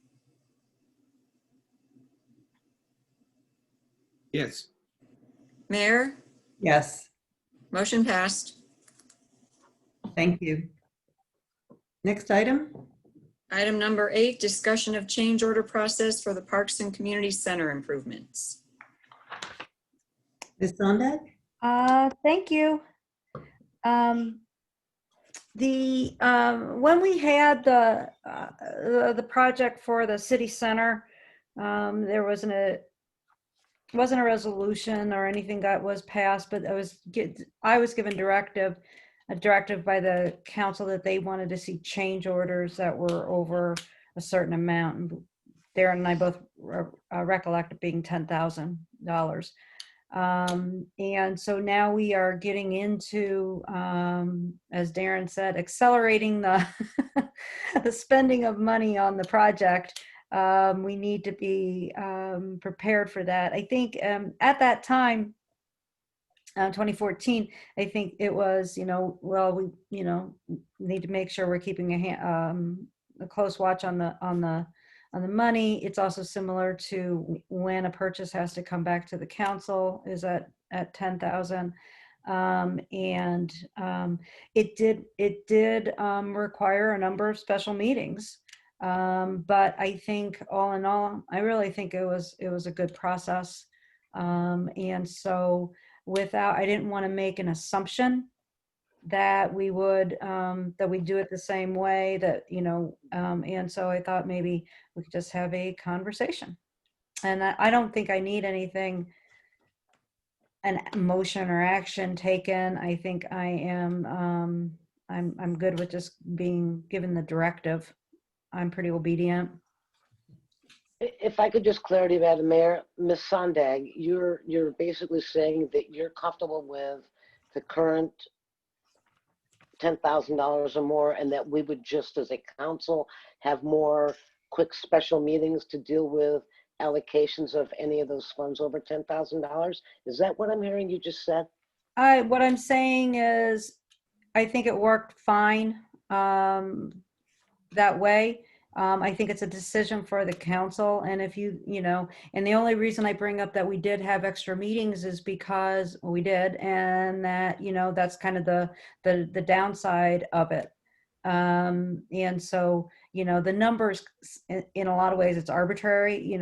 Yes. Mayor, Yes, motion passed. thank you. Next item. Item number 8, discussion of change order process for the Parks and Community Center improvements. Ms. Sondag? Thank you. When we had the project for the city center, there wasn't a resolution or anything that was passed, but I was given a directive by the council that they wanted to see change orders that were over a certain amount. And Darren and I both recollect it being $10,000. And so now we are getting into, as Darren said, accelerating the the spending of money on the project. We need to be prepared for that. I think at that time, 2014, I think it was, we need to make sure we're keeping a close watch on the money. It's also similar to when a purchase has to come back to the council is at 10,000. It did require a number of special meetings. But I think all in all, I really think it was a good process. And so I didn't want to make an assumption that we would do it the same way and so I thought maybe we could just have a conversation. And I don't think I need anything, an motion or action taken. I think I am, I'm good with just being given the directive. I'm pretty obedient. If I could just clarity, Madam Mayor, Ms. Sondag, you're basically saying that you're comfortable with the current $10,000 or more, and that we would just as a council have more quick special meetings to deal with allocations of any of those funds over $10,000. Is that what I'm hearing you just said? What I'm saying is, I think it worked fine that way. I think it's a decision for the council. And if and the only reason I bring up that we did have extra meetings is because we did, and that, that's kind of the downside of it. And so, the numbers in a lot of ways, it's arbitrary,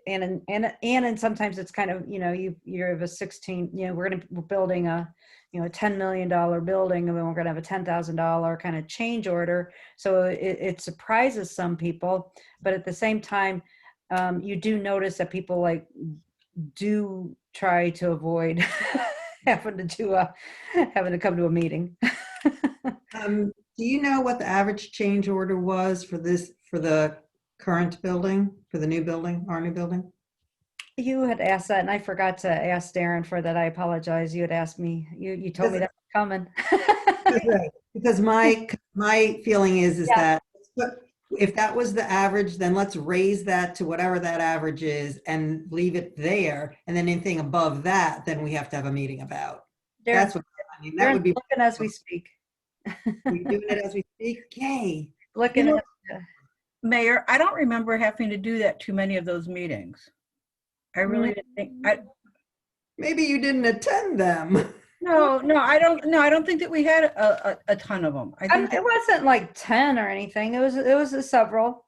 and sometimes it's kind of, you have a 16, we're building a, $10 million building, and then we're going to have a $10,000 kind of change order. So it surprises some people, but at the same time, you do notice that people do try to avoid having to come to a meeting. Do you know what the average change order was for the current building, for the new building, our new building? You had asked that, and I forgot to ask Darren for that. I apologize. You had asked me. You told me that was coming. Because my feeling is Yeah. that if that was the average, then let's raise that to whatever that average is and leave it there. And then anything above that, then we have to have a meeting about. That's what I mean. That would be looking as we speak. we doing it as we speak. Okay. Looking at Mayor, I don't remember having to do that too many of those meetings. I really didn't think. Maybe you didn't attend them. No, I don't think that we had a ton of them. I think it wasn't like 10 or anything. It was several.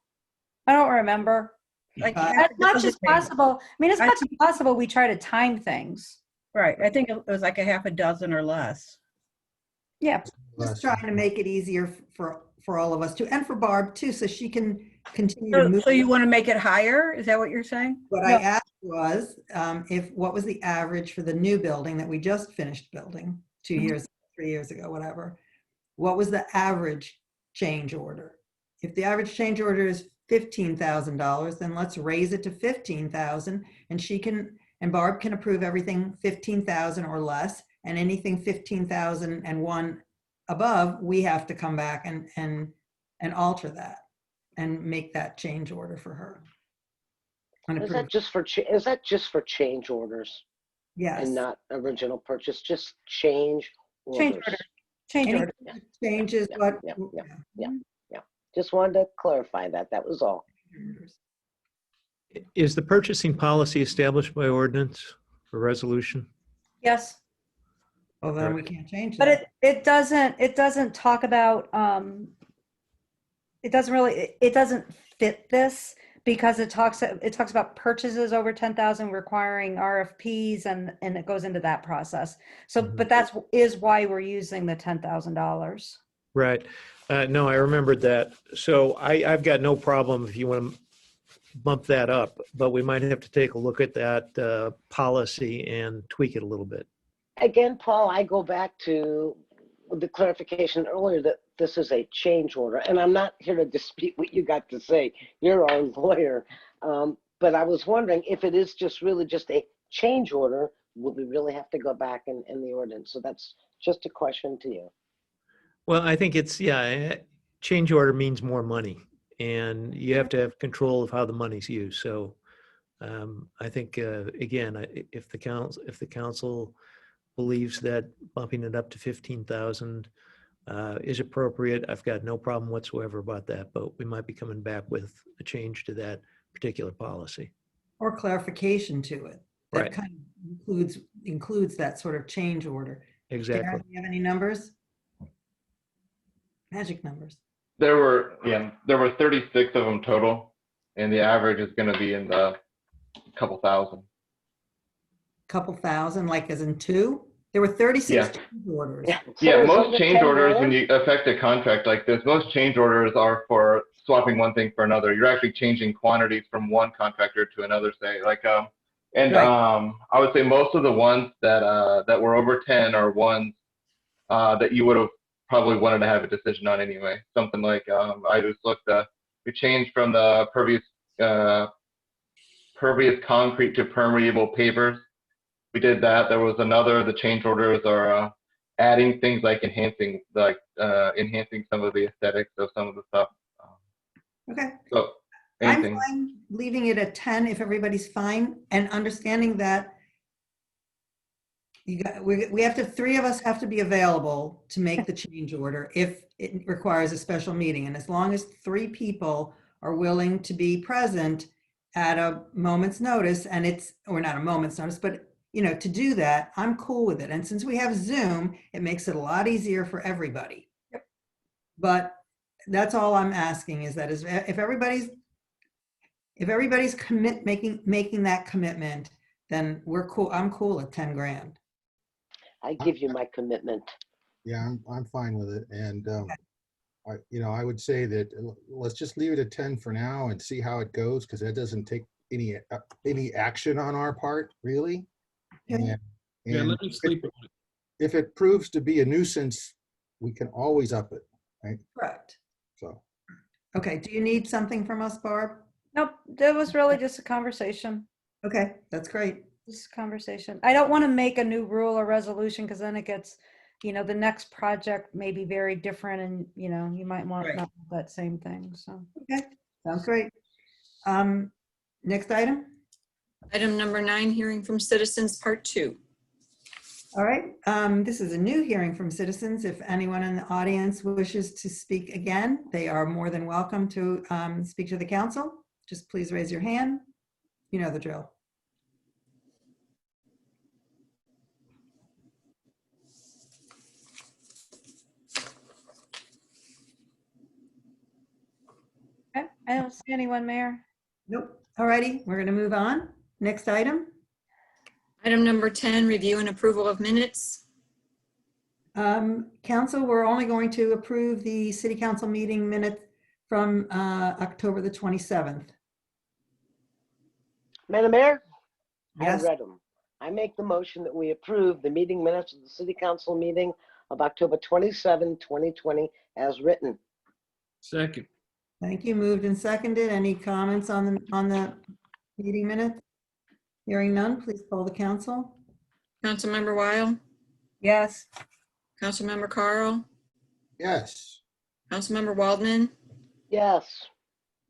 I don't remember. As much as possible. I mean, as much as possible, we try to time things. Right. I think it was like a half a dozen or less. Yeah. Just trying to make it easier for all of us too, and for Barb too, so she can continue to move. So you want to make it higher? Is that what you're saying? What I asked was, what was the average for the new building that we just finished building 2 years, 3 years ago, whatever? What was the average change order? If the average change order is $15,000, then let's raise it to 15,000, and Barb can approve everything 15,000 or less, and anything 15,001 above, we have to come back and alter that and make that change order for her. Is that just for change orders? Yes. And not original purchase, just change orders? Change order. Changes, but Yeah. Just wanted to clarify that. That was all. Is the purchasing policy established by ordinance or resolution? Yes. Well, then we can't change But that. it doesn't talk about, it doesn't fit this, because it talks about purchases over 10,000 requiring RFPs, and it goes into that process. So, but that is why we're using the $10,000. Right. No, I remembered that. So I've got no problem if you want to bump that up, but we might have to take a look at that policy and tweak it a little bit. Again, Paul, I go back to the clarification earlier that this is a change order, and I'm not here to dispute what you got to say. You're our lawyer. But I was wondering if it is really just a change order, would we really have to go back in the ordinance? So that's just a question to you. Well, I think change order means more money, and you have to have control of how the money's used. So I think, again, if the council believes that bumping it up to 15,000 is appropriate, I've got no problem whatsoever about that, but we might be coming back with a change to that particular policy. Or clarification to it. That Right. kind of includes that sort of change order. Exactly. Darren, do you have any numbers? Magic numbers. There were 36 of them total, and the average is going to be in the couple thousand. Couple thousand, like as in two? There were 36 Yeah. change orders. Yeah, So most is it change 10 orders, when million? you affect a contract like this, most change orders are for swapping one thing for another. You're actually changing quantities from one contractor to another, say, I would say most of the ones that were over 10 are ones that you would have probably wanted to have a decision on anyway. Something like, I just looked, we changed from the pervious concrete to permeable pavers. We did that. There was another, the change orders are adding things like enhancing some of the aesthetics of some of the stuff. Okay. So I'm anything. fine leaving it at 10 if everybody's fine, and understanding that we have to, three of us have to be available to make the change order if it requires a special meeting. And as long as 3 people are willing to be present at a moment's notice, or not a moment's notice, but to do that, I'm cool with it. And since we have Zoom, it makes it a lot easier for everybody. But that's all I'm asking is that if everybody's making that commitment, then we're cool. I'm cool at 10 grand. I give you my commitment. Yeah, I'm fine with it. And, I would say that let's just leave it at 10 for now and see how it goes, because that doesn't take any action on our part, really. Okay. And, Yeah, and let me sleep on it. if it proves to be a nuisance, we can always up it, right? Correct. So, Okay, do you need something from us, Barb? Nope, that was really just a conversation. Okay, that's great. Just a conversation. I don't want to make a new rule or resolution because then it gets, the next project may be very different and, you might want Right. not that same thing, so. Okay, sounds great. Next item. Item number 9, hearing from citizens, part 2. All right, this is a new hearing from citizens. If anyone in the audience wishes to speak again, they are more than welcome to speak to the council. Just please raise your hand. You know the drill. Okay, I don't see anyone, Mayor. Nope. All righty, we're going to move on. Next item. Item number 10, review and approval of minutes. Council, we're only going to approve the city council meeting minutes from October the 27th. Madam Mayor? Yes. I read them. I make the motion that we approve the meeting minutes of the city council meeting of October 27, 2020 as written. Second. Thank you. Moved and seconded. Any comments on the meeting minutes? Hearing none, please poll the council. Councilmember Weil, Yes. Councilmember Carl, yes. Councilmember Waldman, Yes.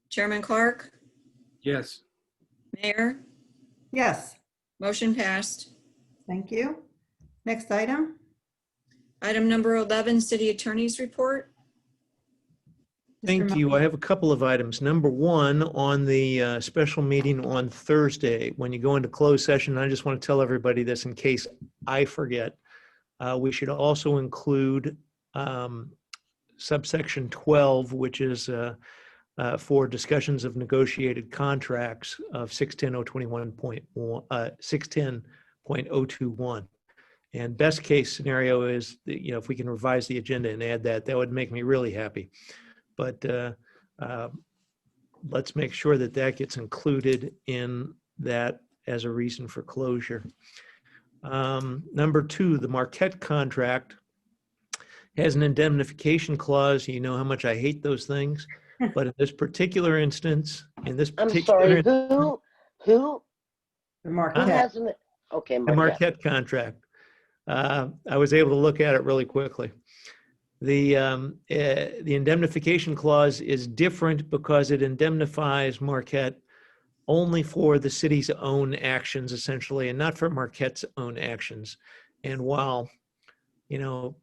Chairman Clark, Yes. Mayor, Yes, motion passed. thank you. Next item. Item number 11, city attorney's report. Mr. Thank you. I have a couple of items. Number one, on the special meeting on Thursday, when you go into closed session, I just want to tell everybody this in case I forget. We should also include subsection 12, which is for discussions of negotiated contracts of 610.021. And best case scenario is, if we can revise the agenda and add that, that would make me really happy. But let's make sure that that gets included in that as a reason for closure. Number 2, the Marquette contract has an indemnification clause. You know how much I hate those things. But in this particular instance, I'm sorry, who The Marquette. has an, okay, the Marquette contract. I was able to look at it really quickly. The indemnification clause is different because it indemnifies Marquette only for the city's own actions, essentially, and not for Marquette's own actions. And while, you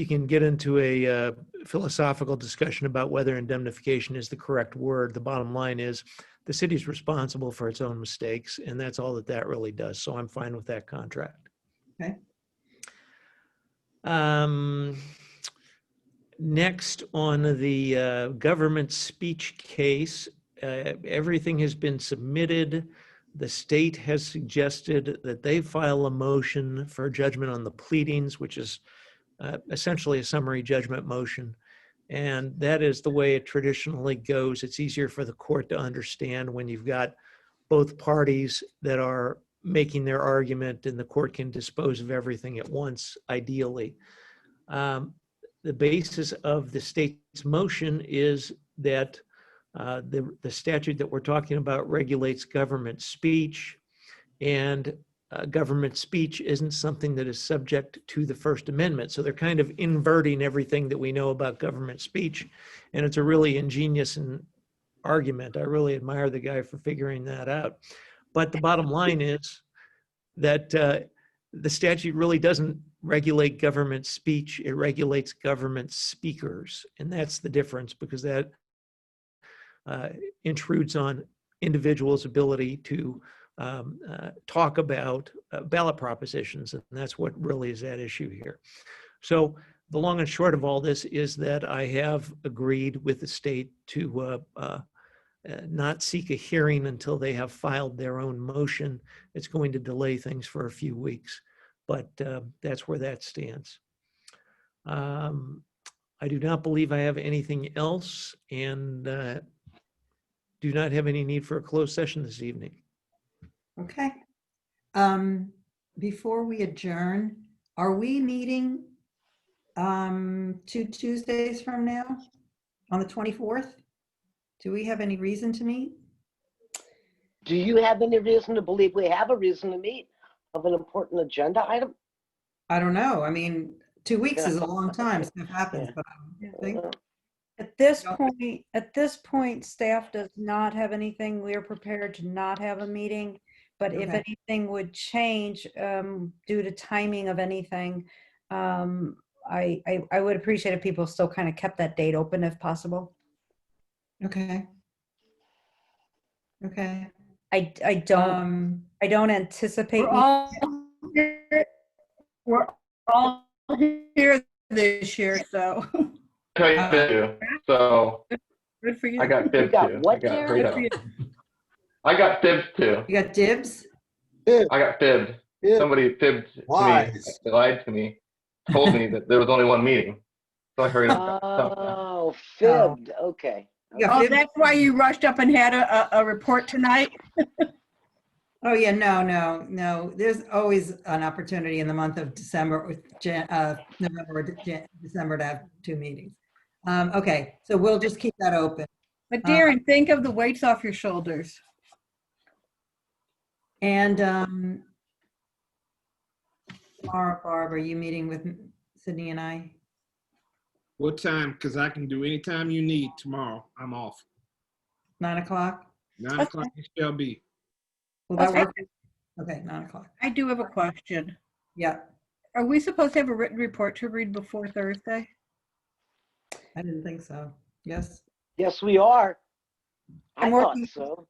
can get into a philosophical discussion about whether indemnification is the correct word, the bottom line is the city's responsible for its own mistakes, and that's all that really does. So I'm fine with that contract. Okay. Next, on the government speech case, everything has been submitted. The state has suggested that they file a motion for judgment on the pleadings, which is essentially a summary judgment motion. And that is the way it traditionally goes. It's easier for the court to understand when you've got both parties that are making their argument, and the court can dispose of everything at once, ideally. The basis of the state's motion is that the statute that we're talking about regulates government speech, and government speech isn't something that is subject to the First Amendment. So they're kind of inverting everything that we know about government speech, and it's a really ingenious argument. I really admire the guy for figuring that out. But the bottom line is that the statute really doesn't regulate government speech, it regulates government speakers. And that's the difference, because that intrudes on individuals' ability to talk about ballot propositions. And that's what really is at issue here. So the long and short of all this is that I have agreed with the state to not seek a hearing until they have filed their own motion. It's going to delay things for a few weeks, but that's where that stands. I do not believe I have anything else, and do not have any need for a closed session this evening. Okay. Before we adjourn, are we meeting 2 Tuesdays from now on the 24th? Do we have any reason to meet? Do you have any reason to believe we have a reason to meet of an important agenda item? I don't know. I mean, 2 weeks is a long time. Stuff happens, Yeah. but I think, At this No. point, staff does not have anything. We are prepared to not have a meeting. But if Okay. anything would change due to timing of anything, I would appreciate if people still kind of kept that date open if possible. okay. Okay. I don't anticipate. We're all here this year, so Tell you too. So good for you. I got You fibs got too. what, I got Darren? three Good for of you. them. I got fibs too. You got dibs? I got fibbed. Yeah. Somebody fibbed to me. Lies. They lied to me. Told me that there was only one meeting. So I hurried up. Oh, fibbed, okay. Yeah, Oh, fib- that's why you rushed up and had a report tonight? Oh, yeah, no. There's always an opportunity in the month of December, or November, or December to have 2 meetings. Okay, so we'll just keep that open. But Darren, think of the weights off your shoulders. And Barb, are you meeting with Sydney and I? What time? Because I can do any time you need tomorrow. I'm off. 9 o'clock? 9 o'clock it shall be. Will that Okay. work? Okay, 9 o'clock. I do have a question. Yeah, Are we supposed to have a written report to read before Thursday? I didn't think so. Yes? Yes, we are. I I'm thought working. so.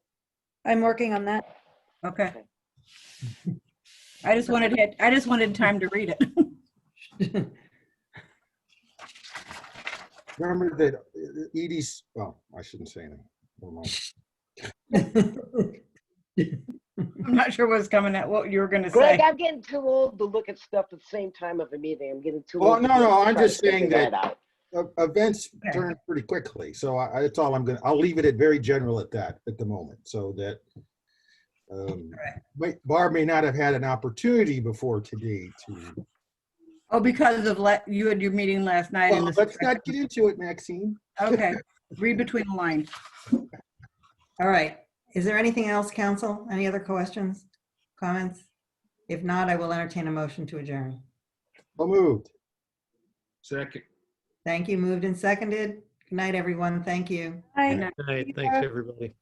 I'm working on that. Okay. I just wanted time to read it. Remember that Edie's, well, I shouldn't say anything. Never mind. I'm not sure what's coming at, what you were gonna Greg, say. I'm getting too old to look at stuff at the same time of a meeting. I'm getting too Well, old. to no, I'm try to just saying figure that out. events Okay. turn pretty quickly. So that's all I'll leave it at very general at that at the moment. So that Barb may not have had an opportunity before today to. Oh, because of you had your meeting last night. Well, and let's not get into it, Maxine. Okay, read between the lines. All right. Is there anything else, council? Any other questions, comments? If not, I will entertain a motion to adjourn. So moved. Second. Thank you. Moved and seconded. Good night, everyone. Thank you. Bye. Good night. All right, thanks, everybody.